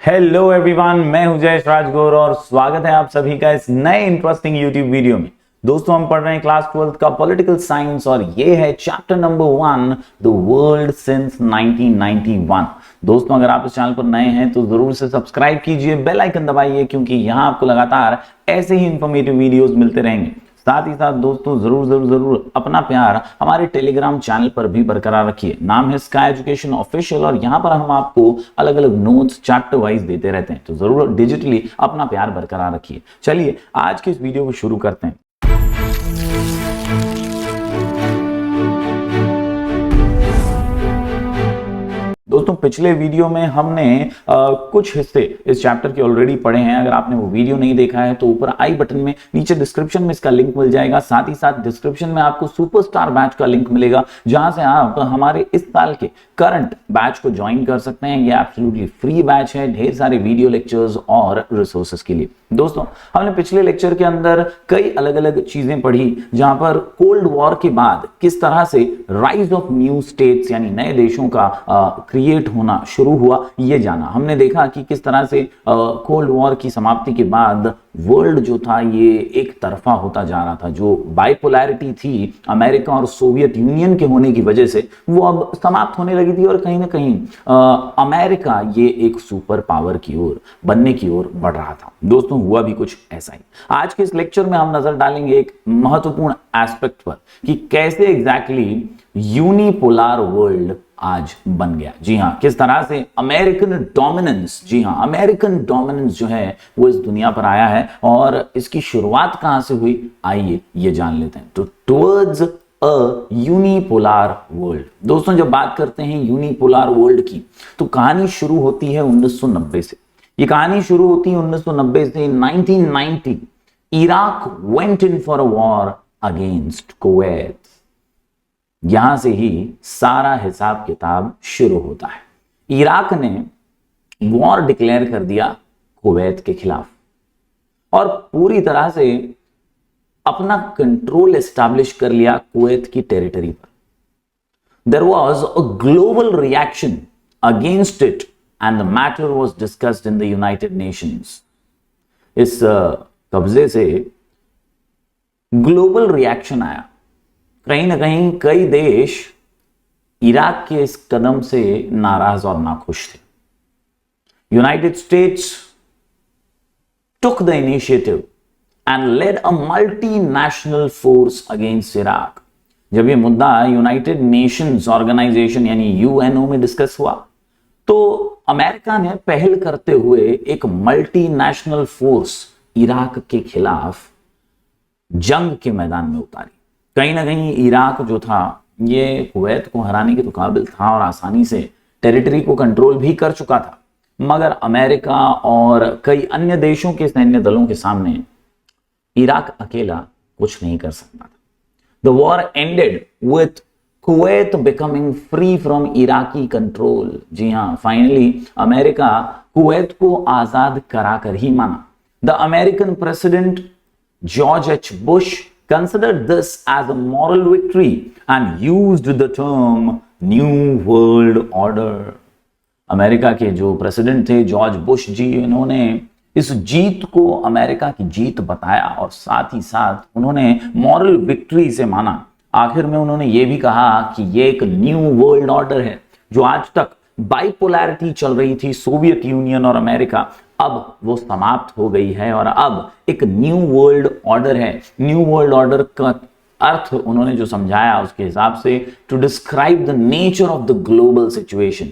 Hello everyone, मैं हूं जयेश राजगौर और स्वागत है आप सभी का इस नए इंटरेस्टिंग यूट्यूब वीडियो में। दोस्तों, हम पढ़ रहे हैं क्लास 12th का पॉलिटिकल साइंस और ये है chapter number 1, the world since 1991। दोस्तों, अगर आप इस चैनल पर नए हैं तो जरूर से सब्सक्राइब कीजिए, बेल आइकन दबाइए, क्योंकि यहाँ आपको लगातार ऐसे ही इंफॉर्मेटिव वीडियोस मिलते रहेंगे। साथ ही साथ दोस्तों जरूर अपना प्यार हमारे टेलीग्राम चैनल पर भी बरकरार रखिए। नाम है स्काई एजुकेशन ऑफिशियल और यहाँ पर हम आपको अलग अलग नोट्स चैप्टर वाइज देते रहते हैं, तो जरूर डिजिटली अपना प्यार बरकरार रखिए। चलिए आज की इस वीडियो को शुरू करते हैं। दोस्तों, पिछले वीडियो में हमने कुछ हिस्से इस चैप्टर के ऑलरेडी पढ़े हैं। अगर आपने वो वीडियो नहीं देखा है तो ऊपर आई बटन में नीचे डिस्क्रिप्शन में इसका लिंक मिल जाएगा। साथ ही साथ डिस्क्रिप्शन में आपको सुपरस्टार बैच का लिंक मिलेगा, जहां से आप हमारे इस साल के करंट बैच को ज्वाइन कर सकते हैं। ये एब्सोल्युटली फ्री बैच है, ढेर सारे वीडियो लेक्चर्स और रिसोर्सेस के लिए। दोस्तों, हमने पिछले लेक्चर के अंदर कई अलग अलग चीजें पढ़ी, जहां पर कोल्ड वॉर के बाद किस तरह से राइज ऑफ न्यू स्टेट्स यानी नए देशों का क्रिएट होना शुरू हुआ, ये जाना। हमने देखा कि किस तरह से कोल्ड वॉर की समाप्ति के बाद वर्ल्ड जो था ये एक तरफा होता जा रहा था। जो बाइपोलैरिटी थी अमेरिका और सोवियत यूनियन के होने की वजह से, वो अब समाप्त होने लगी थी और कहीं ना कहीं अमेरिका ये एक सुपर पावर की ओर बनने की ओर बढ़ रहा था। दोस्तों, हुआ भी कुछ ऐसा ही। आज के इस लेक्चर में हम नजर डालेंगे एक महत्वपूर्ण एस्पेक्ट पर कि कैसे एग्जैक्टली यूनिपोलर वर्ल्ड आज बन गया। जी हां, किस तरह से अमेरिकन डोमिनेंस, जी हां, अमेरिकन डोमिनेंस जो है वो इस दुनिया पर आया है और इसकी शुरुआत कहां से हुई, आइए ये जान लेते हैं। तो टुवर्ड्स अ यूनिपोलर वर्ल्ड। दोस्तों, जब बात करते हैं यूनिपोलर वर्ल्ड की तो कहानी शुरू होती है 1990 से। ये कहानी शुरू होती है 1990 से। 1990 Iraq went in for a war against Kuwait. यहां से ही सारा हिसाब किताब शुरू होता है। इराक ने वॉर डिक्लेयर कर दिया कुवैत के खिलाफ और पूरी तरह से अपना कंट्रोल एस्टैब्लिश कर लिया कुवैत की टेरिटरी पर। There was a global reaction against it and the matter was discussed in the United Nations. इस कब्जे से ग्लोबल रिएक्शन आया। कहीं ना कहीं कई देश इराक के इस कदम से नाराज और नाखुश थे। United states took the initiative and led a multinational force against Iraq। जब ये मुद्दा यूनाइटेड नेशंस ऑर्गेनाइजेशन यानी यूएनओ में डिस्कस हुआ तो अमेरिका ने पहल करते हुए एक मल्टीनेशनल फोर्स इराक के खिलाफ जंग के मैदान में उतारी। कहीं ना कहीं इराक जो था ये कुवैत को हराने के तो काबिल था और आसानी से टेरिटरी को कंट्रोल भी कर चुका था, मगर अमेरिका और कई अन्य देशों के सैन्य दलों के सामने इराक अकेला कुछ नहीं कर सकता था। The war ended with Kuwait becoming free from Iraqi control. जी हां, फाइनली अमेरिका कुवैत को आजाद कराकर ही माना। The American president George H Bush considered this as a moral victory and used the term New World Order। America के जो president थे जॉर्ज बुश जी, इन्होंने इस जीत को अमेरिका की जीत बताया और साथ ही साथ उन्होंने मॉरल विक्ट्री से माना। आखिर में उन्होंने ये भी कहा कि ये एक न्यू वर्ल्ड ऑर्डर है। जो आज तक बाइपोलैरिटी चल रही थी सोवियत यूनियन और अमेरिका, अब वो समाप्त हो गई है और अब एक न्यू वर्ल्ड ऑर्डर है। न्यू वर्ल्ड ऑर्डर का अर्थ उन्होंने जो समझाया उसके हिसाब से, to describe the nature of the global situation.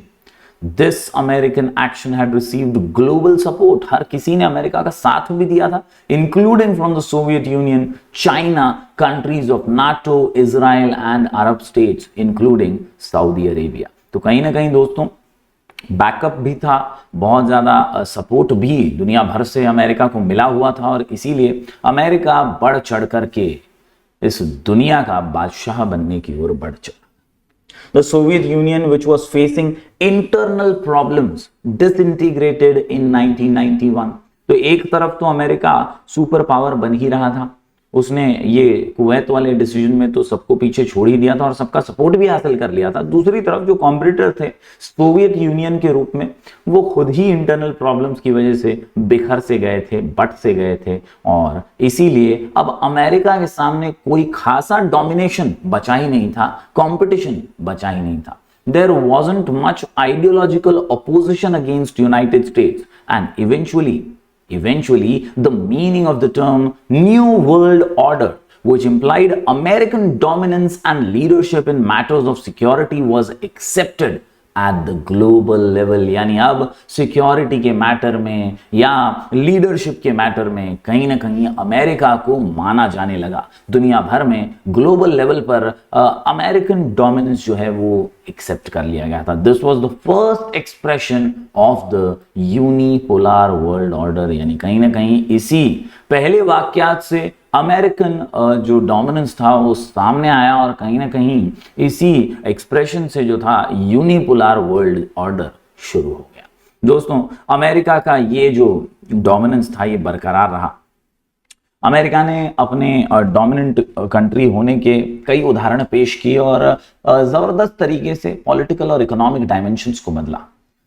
This American action had received global support. हर किसी ने अमेरिका का साथ भी दिया था, including from the Soviet Union, China, countries of NATO, Israel and Arab states including Saudi Arabia. तो कहीं ना कहीं दोस्तों बैकअप भी था, बहुत ज्यादा सपोर्ट भी दुनिया भर से अमेरिका को मिला हुआ था और इसीलिए अमेरिका बढ़ चढ़ करके इस दुनिया का बादशाह बनने की ओर बढ़ चढ़ा। The Soviet Union, which was facing internal problems, disintegrated in 1991। तो एक तरफ तो अमेरिका सुपर पावर बन ही रहा था, उसने ये कुवैत वाले डिसीजन में तो सबको पीछे छोड़ ही दिया था और सबका सपोर्ट भी हासिल कर लिया था। दूसरी तरफ जो कॉम्पिटिटर थे सोवियत यूनियन के रूप में, वो खुद ही इंटरनल प्रॉब्लम्स की वजह से बिखर से गए थे, बट से गए थे, और इसीलिए अब अमेरिका के सामने कोई खासा डोमिनेशन बचा ही नहीं था, कंपटीशन बचा ही नहीं था। There wasn't much ideological opposition against United States, and eventually the meaning of the term New World Order, which implied American dominance and leadership in matters of security, was accepted at the global level। यानी अब security के matter में या leadership के matter में कहीं ना कहीं अमेरिका को माना जाने लगा। दुनिया भर में ग्लोबल लेवल पर अमेरिकन डोमिनेंस जो है वो एक्सेप्ट कर लिया गया था। This was the first expression of the unipolar world order. यानी कहीं ना कहीं इसी पहले वाक्यात से अमेरिकन जो डोमिनेंस था वो सामने आया और कहीं ना कहीं इसी एक्सप्रेशन से जो था यूनिपोलर वर्ल्ड ऑर्डर शुरू हो गया। दोस्तों, अमेरिका का ये जो डोमिनेंस था ये बरकरार रहा। अमेरिका ने अपने डोमिनेंट कंट्री होने के कई उदाहरण पेश किए और जबरदस्त तरीके से पॉलिटिकल और इकोनॉमिक डायमेंशंस को बदला।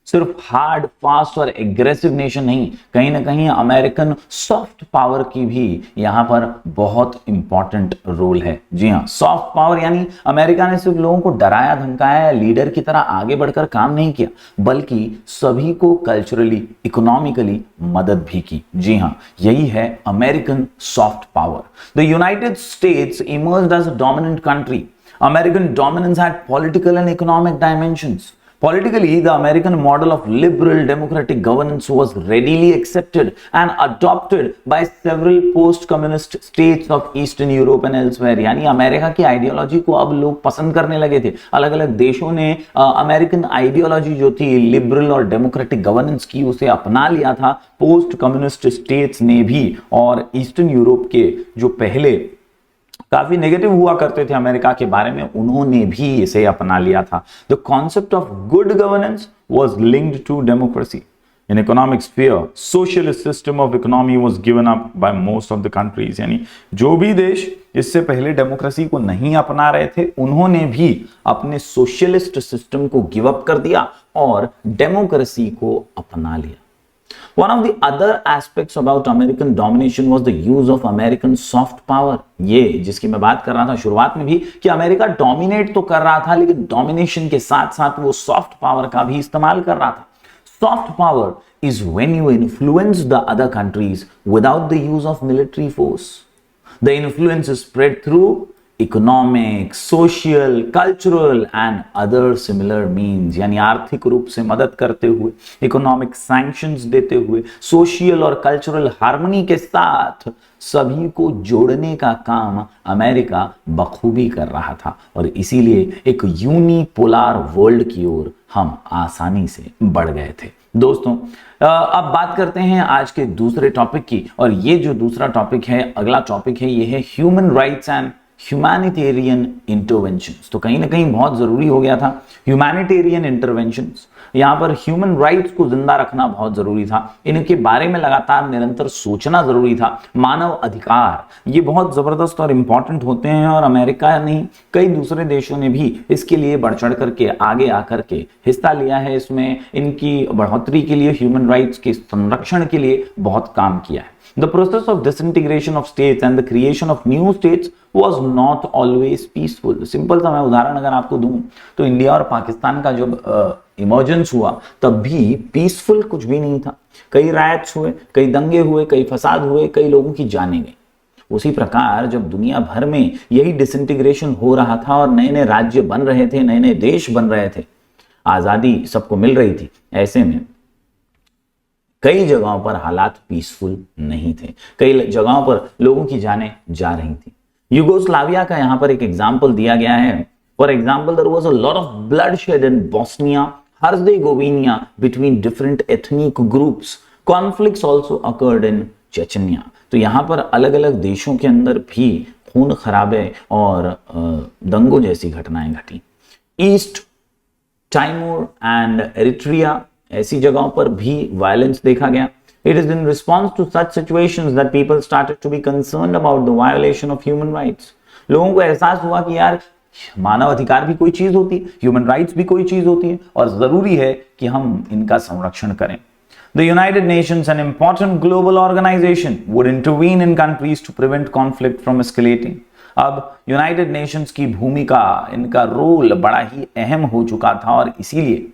सिर्फ हार्ड, फास्ट और एग्रेसिव नेशन नहीं, कहीं ना कहीं अमेरिकन सॉफ्ट पावर की भी यहां पर बहुत इंपॉर्टेंट रोल है। जी हां, सॉफ्ट पावर यानी अमेरिका ने सिर्फ लोगों को डराया धमकाया या लीडर की तरह आगे बढ़कर काम नहीं किया, बल्कि सभी को कल्चरली, इकोनॉमिकली मदद भी की। जी हां, यही है American soft power. The United States emerged as a dominant country. American dominance had political and economic dimensions. Politically, the American model of liberal democratic governance was readily accepted and adopted by several post-communist states of Eastern Europe and elsewhere। यानी America की ideology को अब लोग पसंद करने लगे थे। अलग अलग देशों ने अमेरिकन आइडियोलॉजी जो थी लिबरल और डेमोक्रेटिक गवर्नेंस की, उसे अपना लिया था। पोस्ट कम्युनिस्ट स्टेट्स ने भी और ईस्टर्न यूरोप के जो पहले काफी नेगेटिव हुआ करते थे अमेरिका के बारे में, उन्होंने भी इसे अपना लिया था। The concept of good governance was linked to democracy. In economic sphere, socialist system of economy was given up by most of the countries. यानी जो भी देश इससे पहले डेमोक्रेसी को नहीं अपना रहे थे, उन्होंने भी अपने सोशलिस्ट सिस्टम को गिव अप कर दिया और डेमोक्रेसी को अपना लिया। One of the other aspects about American domination was the use of American soft power। ये जिसकी मैं बात कर रहा था शुरुआत में भी कि अमेरिका डोमिनेट तो कर रहा था, लेकिन डोमिनेशन के साथ साथ वो सॉफ्ट पावर का भी इस्तेमाल कर रहा था। Soft power is when you influence the other countries without the use of military force। The influence is spread through economic, social, cultural and other similar means. यानी आर्थिक रूप से मदद करते हुए, इकोनॉमिक सैंक्शंस देते हुए, सोशल और कल्चरल हार्मनी के साथ सभी को जोड़ने का काम अमेरिका बखूबी कर रहा था और इसीलिए एक यूनिपोलर वर्ल्ड की ओर हम आसानी से बढ़ गए थे। दोस्तों, अब बात करते हैं आज के दूसरे टॉपिक की, और ये जो दूसरा टॉपिक है, अगला टॉपिक है, ये है human rights and humanitarian interventions. तो कहीं ना कहीं बहुत जरूरी हो गया था ह्यूमैनिटेरियन इंटरवेंशंस। यहां पर ह्यूमन राइट्स को जिंदा रखना बहुत जरूरी था, इनके बारे में लगातार निरंतर सोचना जरूरी था। मानव अधिकार ये बहुत जबरदस्त और इंपॉर्टेंट होते हैं और अमेरिका नहीं, कई दूसरे देशों ने भी इसके लिए बढ़ चढ़ करके आगे आकर के हिस्सा लिया है। इसमें इनकी बढ़ोतरी के लिए, ह्यूमन राइट्स के संरक्षण के लिए बहुत काम किया है। The process of disintegration of states and the creation of new states was not always peaceful। Simple सा मैं उदाहरण अगर आपको दूं तो इंडिया और पाकिस्तान का जब इमर्जेंस हुआ तब भी पीसफुल कुछ भी नहीं था। कई रायट्स हुए, कई दंगे हुए, कई फसाद हुए, कई लोगों की जानें गई। उसी प्रकार जब दुनिया भर में यही डिसइंटीग्रेशन हो रहा था और नए नए राज्य बन रहे थे, नए नए देश बन रहे थे, आजादी सबको मिल रही थी, ऐसे में कई जगहों पर हालात पीसफुल नहीं थे, कई जगहों पर लोगों की जानें जा रही थी। यूगोस्लाविया का यहां पर एक एग्जाम्पल दिया गया है। For example, there was a lot of bloodshed in Bosnia Herzegovina between different ethnic groups. Conflicts also occurred in Chechnya. तो यहां पर अलग अलग देशों के अंदर भी खून खराबे और दंगों जैसी घटनाएं घटी। ईस्ट टाइमोर एंड एरिट्रिया, ऐसी जगहों पर भी वायलेंस देखा गया। It is in response to such situations that people started to be concerned about the violation of human rights. लोगों को एहसास हुआ कि यार मानव अधिकार भी कोई चीज होती है, ह्यूमन राइट्स भी कोई चीज होती है और जरूरी है कि हम इनका संरक्षण करें. The United Nations, an important global organization, would intervene in countries to prevent conflict from escalating. अब यूनाइटेड नेशंस की भूमिका, इनका रोल बड़ा ही अहम हो चुका था और इसीलिए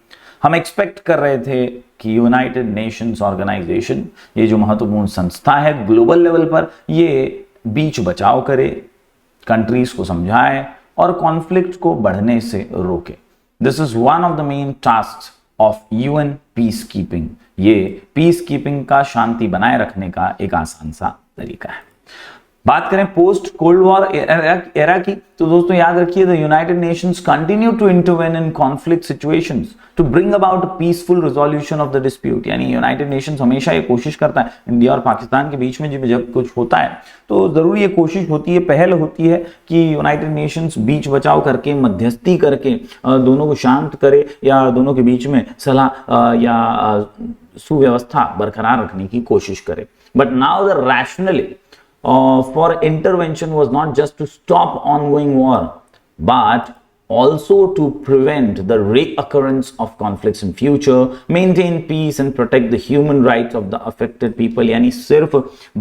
हम एक्सपेक्ट कर रहे थे कि यूनाइटेड नेशंस ऑर्गेनाइजेशन, ये जो महत्वपूर्ण संस्था है ग्लोबल लेवल पर, ये बीच बचाव करे, कंट्रीज को समझाए और कॉन्फ्लिक्ट को बढ़ने से रोके. This is one of the main task of UN peace keeping. ये पीस कीपिंग का, शांति बनाए रखने का एक आसान सा तरीका है. बात करें पोस्ट कोल्ड वॉर एरा की, तो दोस्तों याद रखिए, the United Nations continue to intervene in conflict situations to bring about peaceful resolution of the dispute. यानी यूनाइटेड नेशंस हमेशा ये कोशिश करता है, इंडिया और पाकिस्तान के बीच में जब कुछ होता है तो जरूर ये कोशिश होती है, पहल होती है कि यूनाइटेड नेशंस बीच बचाव करके, मध्यस्थी करके दोनों को शांत करे या दोनों के बीच में सलाह या सुव्यवस्था बरकरार रखने की कोशिश करे. But now the rationally for intervention was not just to stop ongoing war, but also to prevent the reoccurrence of conflicts in future, maintain peace and protect the human rights of the affected people. यानी सिर्फ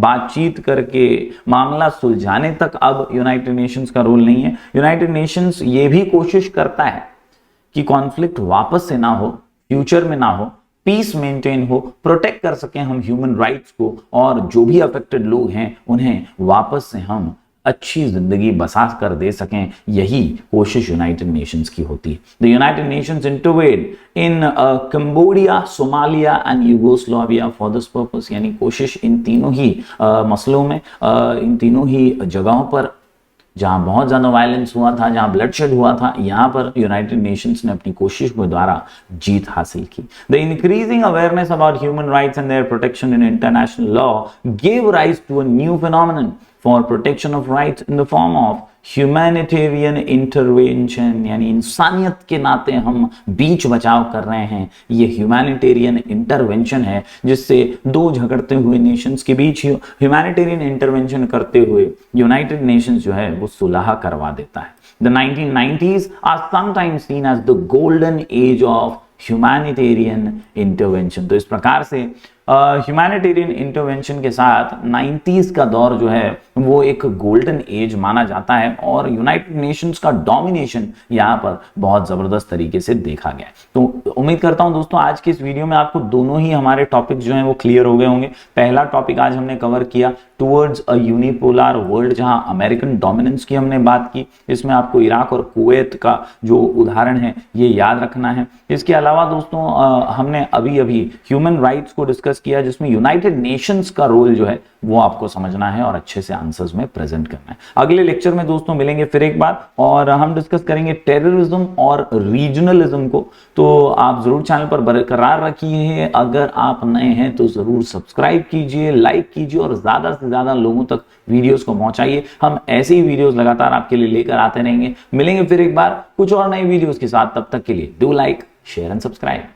बातचीत करके मामला सुलझाने तक अब United Nations का role नहीं है. यूनाइटेड नेशंस ये भी कोशिश करता है कि कॉन्फ्लिक्ट वापस से ना हो, फ्यूचर में ना हो, पीस मेंटेन हो, प्रोटेक्ट कर सकें हम ह्यूमन राइट्स को और जो भी अफेक्टेड लोग हैं उन्हें वापस से हम अच्छी जिंदगी बसा कर दे सकें. यही कोशिश यूनाइटेड नेशंस की होती है. The United Nations intervene in Cambodia, Somalia and Yugoslavia for this purpose. यानी कोशिश इन तीनों ही मसलों में, इन तीनों ही जगहों पर जहां बहुत ज्यादा वायलेंस हुआ था, जहां ब्लडशेड हुआ था, यहां पर यूनाइटेड नेशंस ने अपनी कोशिश के द्वारा जीत हासिल की. The increasing awareness about human rights and their protection in international law give rise to a new phenomenon for protection of rights in the form of humanitarian intervention. यानी इंसानियत के नाते हम बीच बचाव कर रहे हैं. ये ह्यूमैनिटेरियन इंटरवेंशन है जिससे दो झगड़ते हुए नेशंस के बीच ह्यूमैनिटेरियन इंटरवेंशन करते हुए यूनाइटेड नेशंस जो है वो सुलह करवा देता है. The 1990s are sometimes seen as the golden age of humanitarian intervention. तो इस प्रकार से ह्यूमैनिटेरियन इंटरवेंशन के साथ 90s का दौर जो है वो एक गोल्डन एज माना जाता है और यूनाइटेड नेशंस का डोमिनेशन यहाँ पर बहुत जबरदस्त तरीके से देखा गया है. तो उम्मीद करता हूं दोस्तों आज के इस वीडियो में आपको दोनों ही हमारे टॉपिक जो हैं वो क्लियर हो गए होंगे. पहला टॉपिक आज हमने कवर किया टुवर्ड्स अ यूनिपोलर वर्ल्ड, जहां अमेरिकन डोमिनेंस की हमने बात की. इसमें आपको इराक और कुवैत का जो उदाहरण है ये याद रखना है. इसके अलावा दोस्तों हमने अभी अभी ह्यूमन राइट्स को डिस्कस किया जिसमें यूनाइटेड नेशंस का रोल जो है वो आपको समझना है और अच्छे से आंसर्स में प्रेजेंट करना है. अगले लेक्चर में दोस्तों मिलेंगे फिर एक बार और हम डिस्कस करेंगे टेररिज्म और रीजनलिज्म को. तो आप जरूर चैनल पर बरकरार रखिए. अगर आप नए हैं तो जरूर सब्सक्राइब कीजिए, लाइक कीजिए और ज्यादा से ज्यादा लोगों तक वीडियोस को पहुंचाइए. हम ऐसे ही वीडियोस लगातार आपके लिए लेकर आते रहेंगे. मिलेंगे फिर एक बार कुछ और नए वीडियोस के साथ. तब तक के लिए do like, share and subscribe.